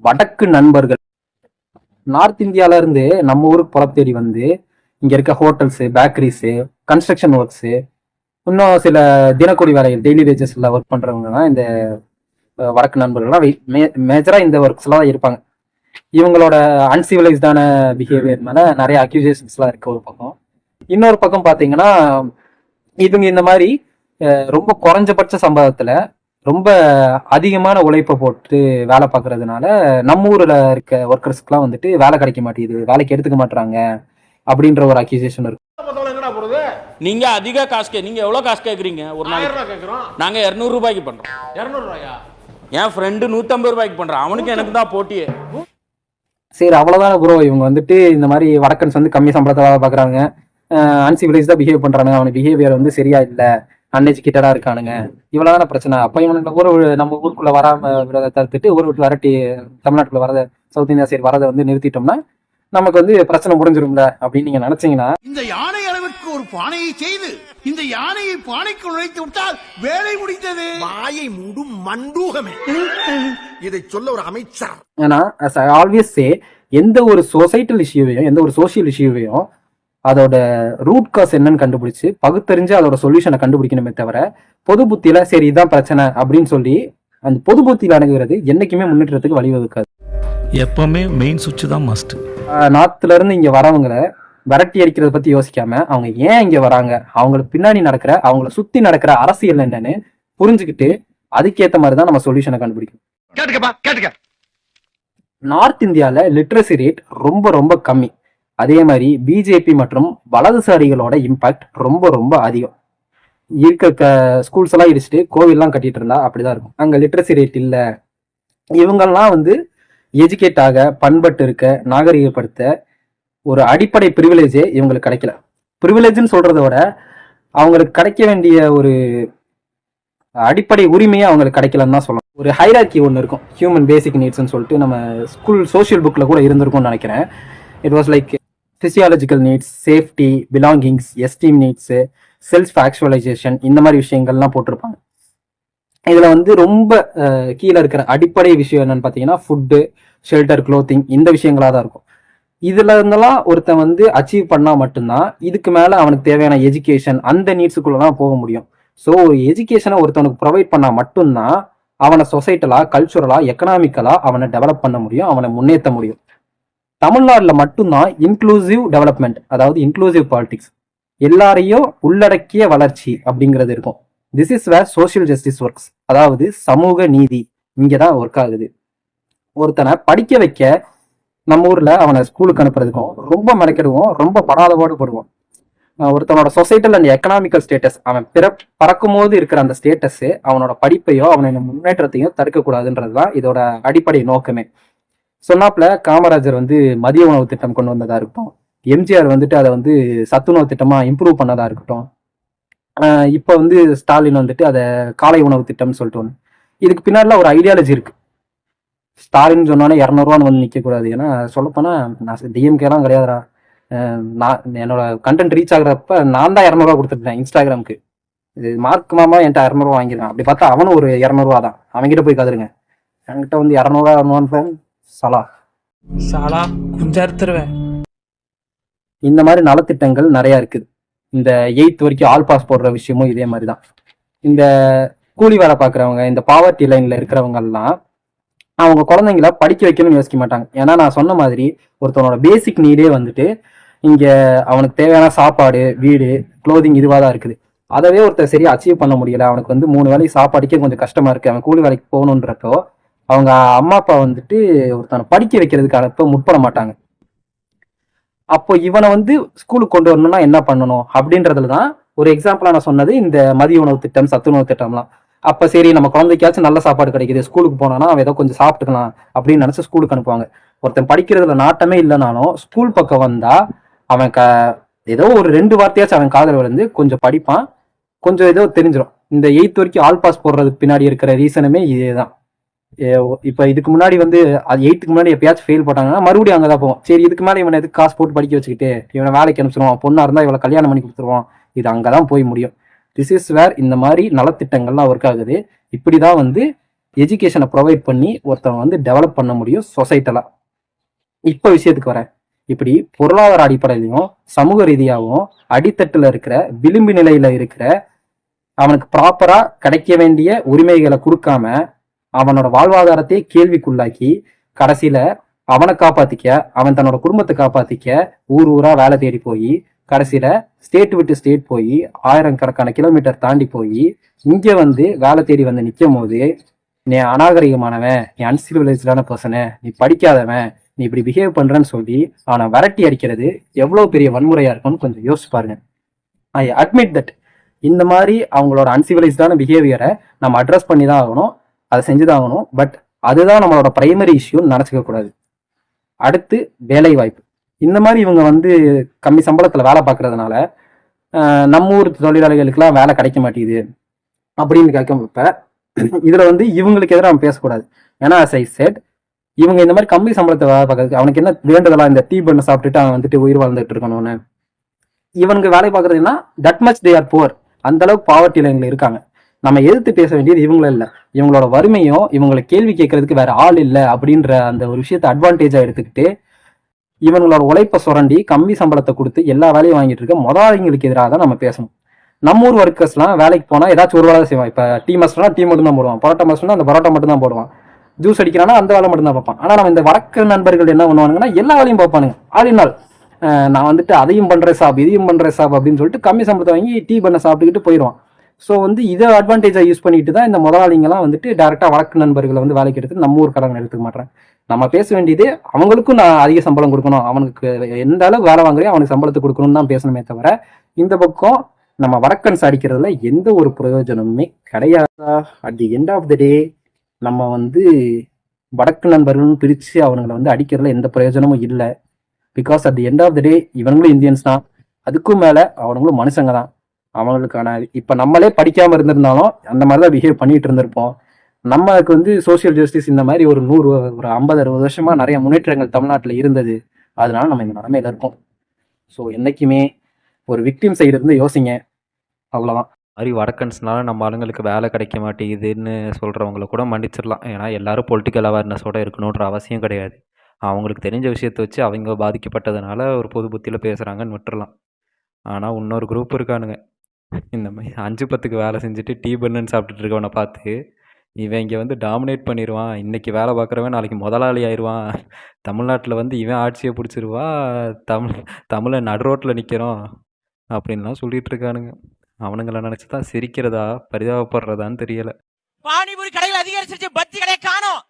வடக்கு நண்பர்கள் நார்த் இந்தியால இருந்து நம்ம ஊருக்கு பொழப்பு தேடி வந்து இங்க இருக்க ஹோட்டல்ஸ், பேக்கரிஸ், கன்ஸ்ட்ரக்ஷன் ஒர்க்ஸ், இன்னும் சில தினக்கூலி வேலைகள், டெய்லி வேஜஸ்ல ஒர்க் பண்றவங்க தான் இந்த வடக்கு நண்பர்கள்லாம் மேஜரா இந்த ஒர்க்ஸ்லாம் தான் இருப்பாங்க. இவங்களோட அன்சிவிலைஸ்டான பிஹேவியர் மேல நிறைய அக்யூசேஷன்ஸ்லாம் இருக்கு ஒரு பக்கம். இன்னொரு பக்கம் பாத்தீங்கன்னா இவங்க இந்த மாதிரி ரொம்ப குறைஞ்சபட்ச சம்பளத்துல ரொம்ப அதிகமான உழைப்பை போட்டு வேலை பார்க்கறதுனால நம்ம ஊர்ல இருக்க ஒர்க்கர்ஸ்க்குலாம் வந்துட்டு வேலை கிடைக்க மாட்டேங்குது, வேலைக்கு எடுத்துக்க மாட்டாங்க அப்படின்ற ஒரு அக்யூசேஷன் இருக்கு. நீங்க அதிக காசு நீங்க எவ்வளவு காசு கேக்குறீங்க? ஒரு நாளைக்கு கேக்குறோம் நாங்க 200 ரூபாய்க்கு பண்றோம். 200 ரூபாயா? என் ஃப்ரெண்டு 150 ரூபாய்க்கு பண்றான். அவனுக்கு எனக்கு தான் போட்டியே. சரி, அவ்வளவுதான் ப்ரோ. இவங்க வந்துட்டு இந்த மாதிரி வடக்கன்ஸ் வந்து கம்மி சம்பளத்தை வேலை பார்க்குறாங்க, அன்சிவிலைஸ்டா பிஹேவ் பண்றானுங்க, அவனுக்கு பிஹேவியர் வந்து சரியா இல்லை, அன்எஜுகேட்டடா இருக்கானுங்க, இவ்வளவுதான பிரச்சனை. அப்ப இவனுக்கு நம்ம ஊருக்குள்ள வராம விரத தடுத்துட்டு ஊரை விட்டு வரட்டி தமிழ்நாட்டுக்குள்ள வரத, சவுத் இந்தியா சைடு வரதை வந்து நிறுத்திட்டோம்னா நமக்கு வந்து பிரச்சனை முடிஞ்சிரும்ல அப்படின்னு நீங்க நினைச்சீங்கன்னா, இந்த யானை அளவுக்கு ஒரு பானையை செய்து இந்த யானையை பானைக்குள் நுழைத்து விட்டால் வேலை முடிந்தது. வாயை மூடும் மண்டூகமே, இதை சொல்ல ஒரு அமைச்சர். ஏன்னா as I always say, எந்த ஒரு சொசைட்டல் இஷ்யூவையும், எந்த ஒரு சோசியல் இஷ்யூவையும் அதோட ரூட் காஸ் என்னன்னு கண்டுபிடிச்சு பகுத்தறிஞ்சு அதோட சொல்யூஷனை கண்டுபிடிக்கணுமே தவிர பொது புத்தியில சரி இதான் பிரச்சனை அப்படின்னு சொல்லி அந்த பொது புத்தியில அணுகுறது என்னைக்குமே முன்னேற்றத்துக்கு வழிவகுக்காது. எப்பவுமே மெயின் சுவிட்ச் தான் மஸ்ட். நார்த்ல இருந்து இங்க வரவங்களை விரட்டி அடிக்கிறத பத்தி யோசிக்காம அவங்க ஏன் இங்க வராங்க, அவங்களுக்கு பின்னாடி நடக்கிற, அவங்கள சுத்தி நடக்கிற அரசியல் என்னன்னு புரிஞ்சுக்கிட்டு அதுக்கேற்ற மாதிரி தான் நம்ம சொல்யூஷனை கண்டுபிடிக்கணும். நார்த் இந்தியால லிட்ரஸி ரேட் ரொம்ப ரொம்ப கம்மி. அதே மாதிரி பிஜேபி மற்றும் வலதுசாரிகளோட இம்பாக்ட் ரொம்ப ரொம்ப அதிகம். இருக்க ஸ்கூல்ஸ் எல்லாம் இடிச்சுட்டு கோவில்லாம் கட்டிட்டு இருந்தா அப்படிதான் இருக்கும். அங்க லிட்ரஸி ரேட் இல்லை. இவங்கெல்லாம் வந்து எஜுகேட் ஆக, பண்பட்டு இருக்க, நாகரிகப்படுத்த ஒரு அடிப்படை ப்ரிவிலேஜே இவங்களுக்கு கிடைக்கல. ப்ரிவிலேஜ்னு சொல்றத விட அவங்களுக்கு கிடைக்க வேண்டிய ஒரு அடிப்படை உரிமையை அவங்களுக்கு கிடைக்கலன்னு தான் சொல்லணும். ஒரு ஹைரார்கி ஒன்று இருக்கும், ஹியூமன் பேசிக் நீட்ஸ்ன்னு சொல்லிட்டு நம்ம ஸ்கூல் சோஷியல் புக்ல கூட இருந்திருக்கும்னு நினைக்கிறேன். It was like physiological needs, safety, belongings, esteem needs, self actualisation, இந்த மாதிரி விஷயங்கள்லாம் போட்டிருப்பாங்க. இதுல வந்து ரொம்ப கீழே இருக்கிற அடிப்படை விஷயம் என்னன்னு பார்த்தீங்கன்னா ஃபுட்டு, ஷெல்டர், க்ளோத்திங், இந்த விஷயங்களா தான் இருக்கும். இதுல இருந்தெல்லாம் ஒருத்தன் வந்து அச்சீவ் பண்ணா மட்டும்தான் இதுக்கு மேல அவனுக்கு தேவையான எஜுகேஷன் அந்த நீட்ஸுக்குள்ளதான் போக முடியும். ஸோ ஒரு எஜுகேஷனை ஒருத்தவனுக்கு ப்ரொவைட் பண்ணா மட்டும்தான் அவனை சொசைட்டலா, கல்ச்சுரலா, எக்கனாமிக்கலா அவனை டெவலப் பண்ண முடியும், அவனை முன்னேற்ற முடியும். தமிழ்நாடுல மட்டும்தான் இன்க்ளூசிவ் டெவலப்மெண்ட், அதாவது இன்க்ளூசிவ் பாலிடிக்ஸ், எல்லாரையும் உள்ளடக்கிய வளர்ச்சி அப்படிங்கிறது இருக்கும். This is where social justice works, அதாவது சமூக நீதி இங்கதான் ஒர்க் ஆகுது. ஒருத்தனை படிக்க வைக்க நம்ம ஊர்ல அவனை ஸ்கூலுக்கு அனுப்புறதுக்கும் ரொம்ப மெனக்கெடுவோம், ரொம்ப படாதபாடுபடுவோம். ஒருத்தனோட சொசைட்டல் அண்ட் எக்கனாமிக்கல் ஸ்டேட்டஸ், அவன் பறக்கும் போது இருக்கிற அந்த ஸ்டேட்டஸ் அவனோட படிப்பையோ அவனோட முன்னேற்றத்தையும் தடுக்கக்கூடாதுன்றதுதான் இதோட அடிப்படை நோக்கமே. சொன்னாப்புல காமராஜர் வந்து மதிய உணவு திட்டம் கொண்டு வந்ததா இருக்கட்டும், எம்ஜிஆர் வந்துட்டு அதை வந்து சத்துணவு திட்டமா இம்ப்ரூவ் பண்ணதா இருக்கட்டும், இப்போ வந்து ஸ்டாலின் வந்துட்டு அதை காலை உணவு திட்டம்னு சொல்லிட்டு ஒன்று. இதுக்கு பின்னாடிலாம் ஒரு ஐடியாலஜி இருக்கு. ஸ்டாலின் சொன்னாலே 200 வந்து நிற்க கூடாது. ஏன்னா சொல்லப்போனா நான் டிஎம்கேலாம் கிடையாதுடா, நான் என்னோட கண்டென்ட் ரீச் ஆகுறப்ப நான் தான் 200 கொடுத்துட்டேன் இன்ஸ்டாகிராமுக்கு. இது மார்க் மாமா என்கிட்ட 200 வாங்கிருக்கான். அப்படி பார்த்தா அவனும் ஒரு 200 தான். அவன்கிட்ட போய் கதருங்க, என்கிட்ட வந்து 200 சலா குஞ்சறுத்துருவேன். இந்த மாதிரி நலத்திட்டங்கள் நிறைய இருக்குது. இந்த 8th வரைக்கும் ஆல் பாஸ் போடுற விஷயமும் இதே மாதிரிதான். இந்த கூலி வேலை பார்க்குறவங்க, இந்த பாவர்ட்டி லைன்ல இருக்கிறவங்க எல்லாம் அவங்க குழந்தைங்கள படிக்க வைக்கணும்னு யோசிக்க மாட்டாங்க. ஏன்னா நான் சொன்ன மாதிரி ஒருத்தனோட பேசிக் நீடே வந்துட்டு இங்க அவனுக்கு தேவையான சாப்பாடு, வீடு, க்ளோதிங் இதுவாக தான் இருக்குது. அதவே ஒருத்தர் சரியா அச்சீவ் பண்ண முடியல, அவனுக்கு வந்து 3 வேலைக்கு சாப்பாடுக்கே கொஞ்சம் கஷ்டமா இருக்கு, அவன் கூலி வேலைக்கு போகணுன்றப்போ அவங்க அம்மா அப்பா வந்துட்டு ஒருத்தனை படிக்க வைக்கிறதுக்கான இப்போ முற்பட மாட்டாங்க. அப்போ இவனை வந்து ஸ்கூலுக்கு கொண்டு வரணும்னா என்ன பண்ணணும் அப்படின்றதுல தான் ஒரு எக்ஸாம்பிளா நான் சொன்னது இந்த மதிய உணவு திட்டம், சத்துணவு திட்டம்லாம். அப்ப சரி நம்ம குழந்தைக்காச்சும் நல்ல சாப்பாடு கிடைக்குது, ஸ்கூலுக்கு போனானா அவன் ஏதோ கொஞ்சம் சாப்பிட்டுக்கலாம் அப்படின்னு நினைச்சு ஸ்கூலுக்கு அனுப்புவாங்க. ஒருத்தன் படிக்கிறதுல நாட்டமே இல்லைனாலும் ஸ்கூல் பக்கம் வந்தா அவன் ஏதோ ஒரு 2 வார்த்தையாச்சும் அவன் காதல் விழுந்து கொஞ்சம் படிப்பான், கொஞ்சம் ஏதோ தெரிஞ்சிடும். இந்த 8th வரைக்கும் ஆல் பாஸ் போடுறதுக்கு பின்னாடி இருக்கிற ரீசனுமே இதேதான். இப்ப இதுக்கு முன்னாடி வந்து அது 8th முன்னாடி எப்பயாச்சும் ஃபெயில் போட்டாங்கன்னா மறுபடியும் அங்கதான் போவோம். சரி இதுக்கு மேலே இவனை எதுக்கு காசு போட்டு படிக்க வச்சுக்கிட்டு இவனை வேலைக்கு அனுப்பிச்சிருவான், பொண்ணா இருந்தா இவளை கல்யாணம் பண்ணி கொடுத்துருவான், இது அங்கதான் போய் முடியும். திஸ் இஸ் வேர் இந்த மாதிரி நலத்திட்டங்கள்லாம் ஒர்க் ஆகுது. இப்படிதான் வந்து எஜுகேஷனை ப்ரொவைட் பண்ணி ஒருத்தவங்க வந்து டெவலப் பண்ண முடியும் சொசைட்டலாக. இப்போ விஷயத்துக்கு வரேன். இப்படி பொருளாதார அடிப்படையிலையும் சமூக ரீதியாகவும் அடித்தட்டில் இருக்கிற விளிம்பு நிலையில இருக்கிற அவனுக்கு ப்ராப்பரா கிடைக்க வேண்டிய உரிமைகளை கொடுக்காம அவனோட வாழ்வாதாரத்தை கேள்விக்குள்ளாக்கி கடைசியில அவனை காப்பாத்திக்க, அவன் தன்னோட குடும்பத்தை காப்பாத்திக்க ஊர் ஊரா வேலை தேடி போய் கடைசியில ஸ்டேட் விட்டு ஸ்டேட் போய் 1000கணக்கான கிலோமீட்டர் தாண்டி போய் இங்க வந்து வேலை தேடி வந்து நிற்கும் போது, நீ அநாகரிகமானவன், நீ அன்சிவிலைஸ்டான பர்சனு, நீ படிக்காதவன், நீ இப்படி பிஹேவ் பண்றன்னு சொல்லி அவனை விரட்டி அடிக்கிறது எவ்வளவு பெரிய வன்முறையா இருக்கும்னு கொஞ்சம் யோசிச்சு பாருங்க. ஐ அட்மிட் தட் இந்த மாதிரி அவங்களோட அன்சிவிலைஸ்டான பிஹேவியரை நம்ம அட்ரஸ் பண்ணி தான் ஆகணும், அதை செஞ்சுதான் ஆகணும். பட் அதுதான் நம்மளோட பிரைமரி இஷ்யூன்னு நினச்சிக்க கூடாது. அடுத்து வேலை வாய்ப்பு. இந்த மாதிரி இவங்க வந்து கம்மி சம்பளத்தில் வேலை பார்க்கறதுனால நம்ம ஊர் தொழிலாளிகளுக்கெல்லாம் வேலை கிடைக்க மாட்டேங்குது அப்படின்னு கேட்கப்ப இதில் வந்து இவங்களுக்கு எதிராக நம்ம பேசக்கூடாது. ஏன்னா as I said, இவங்க இந்த மாதிரி கம்மி சம்பளத்தை வேலை பார்க்கறதுக்கு அவனுக்கு என்ன வேண்டதெல்லாம் இந்த டீ பண்ண சாப்பிட்டுட்டு அவன் வந்துட்டு உயிர் வாழ்ந்துட்டு இருக்கணும்னு இவனுக்கு வேலை பார்க்கறதுன்னா that much they are poor. அந்த அளவுக்கு பாவர்ட்டியில் இவங்க இருக்காங்க. நம்ம எதிர்த்து பேச வேண்டியது இவங்கள இல்லை, இவங்களோட வறுமையும் இவங்களை கேள்வி கேட்கறதுக்கு வேற ஆள் இல்லை அப்படின்ற அந்த ஒரு விஷயத்தை அட்வான்டேஜா எடுத்துக்கிட்டு இவங்களோட உழைப்பை சுரண்டி கம்மி சம்பளத்தை கொடுத்து எல்லா வேலையும் வாங்கிட்டு இருக்க முதலாளிங்களுக்கு எதிராக தான் நம்ம பேசணும். நம்ம ஊர் ஒர்க்கர்ஸ்லாம் வேலைக்கு போனால் ஏதாச்சும் ஒரு வேலை தான் செய்வான். இப்போ டீ மாஸ்டர்னா டீ மட்டும் தான் போடுவான், பரோட்டா மாஸ்டர்னா அந்த பரோட்டா மட்டும் தான் போடுவான், ஜூஸ் அடிக்கிறானா அந்த வேலை மட்டும் தான் பார்ப்பான். ஆனால் நம்ம இந்த வடக்கு நண்பர்கள் என்ன பண்ணுவானுங்கன்னா எல்லா வேலையும் பார்ப்பானுங்க. ஆளினால் நான் வந்துட்டு அதையும் பண்ணுறேன் சாப் இதையும் பண்ணுறேன் சாப் அப்படின்னு சொல்லிட்டு கம்மி சம்பளத்தை வாங்கி டீ பண்ண சாப்பிட்டுக்கிட்டு போயிடுவான். ஸோ வந்து இதை அட்வான்டேஜாக யூஸ் பண்ணிட்டு தான் இந்த முதலாளிங்கெல்லாம் வந்துட்டு டேரெக்டாக வடக்கு நண்பர்களை வந்து வேலைக்கு எடுத்து நம்ம ஊர்க்காரங்க எடுத்துக்க மாட்டேன். நம்ம பேச வேண்டியது அவங்களுக்கும் நான் அதிக சம்பளம் கொடுக்கணும், அவனுக்கு எந்த அளவுக்கு வேலை வாங்குறையோ அவனுக்கு சம்பளத்தை கொடுக்கணும்னு தான் பேசணுமே தவிர இந்த பக்கம் நம்ம வடக்கன்ஸ் அடிக்கிறதுல எந்த ஒரு பிரயோஜனமுமே கிடையாது. At the end of the day நம்ம வந்து வடக்கு நண்பர்கள்னு பிரித்து அவனுங்களை வந்து அடிக்கிறதுல எந்த பிரயோஜனமும் இல்லை. Because at the end of the day இவனுங்களும் இந்தியன்ஸ் தான், அதுக்கும் மேலே அவனுங்களும் மனுஷங்க தான். அவங்களுக்கான இப்போ நம்மளே படிக்காமல் இருந்திருந்தாலும் அந்த மாதிரி தான் பிஹேவ் பண்ணிட்டு இருந்திருப்போம். நமக்கு வந்து சோசியல் ஜஸ்டிஸ் இந்த மாதிரி ஒரு 50-60 வருஷமா நிறைய முன்னேற்றங்கள் தமிழ்நாட்டில் இருந்தது. அதனால நம்ம இந்த நிலைமையில இருக்கோம். ஸோ என்றைக்குமே ஒரு விக்டிம் சைடு இருந்து யோசிங்க, அவ்வளோதான். மாதிரி வடக்கன்ஸ்னால நம்ம ஆளுங்களுக்கு வேலை கிடைக்க மாட்டேங்குதுன்னு சொல்கிறவங்கள கூட மன்னிச்சிடலாம். ஏன்னா எல்லாரும் பொலிட்டிக்கல் அவேர்னஸோடு இருக்கணுன்ற அவசியம் கிடையாது. அவங்களுக்கு தெரிஞ்ச விஷயத்தை வச்சு அவங்க பாதிக்கப்பட்டதுனால ஒரு பொது புத்தியில் பேசுகிறாங்கன்னு விட்டுறலாம். ஆனால் இன்னொரு குரூப் இருக்கானுங்க, இந்த மாதிரி 5-10க்கு வேலை செஞ்சுட்டு டீ பண்ணுன்னு சாப்பிட்டுட்டு இருக்கவனை பார்த்து இவன் இங்கே வந்து டாமினேட் பண்ணிடுவான், இன்றைக்கி வேலை பார்க்குறவன் நாளைக்கு முதலாளி ஆயிடுவான், தமிழ்நாட்டில் வந்து இவன் ஆட்சியை பிடிச்சிருவா, தமிழை நடு ரோட்டில் நிற்கிறோம் அப்படின்லாம் சொல்லிட்டு இருக்கானுங்க. அவனுங்களை நினச்சி தான் சிரிக்கிறதா பரிதாபப்படுறதான்னு தெரியலை. பானிபூரி கடைகள் அதிகரிச்சிருச்சு, பஜ்ஜி கடையை காணோம்.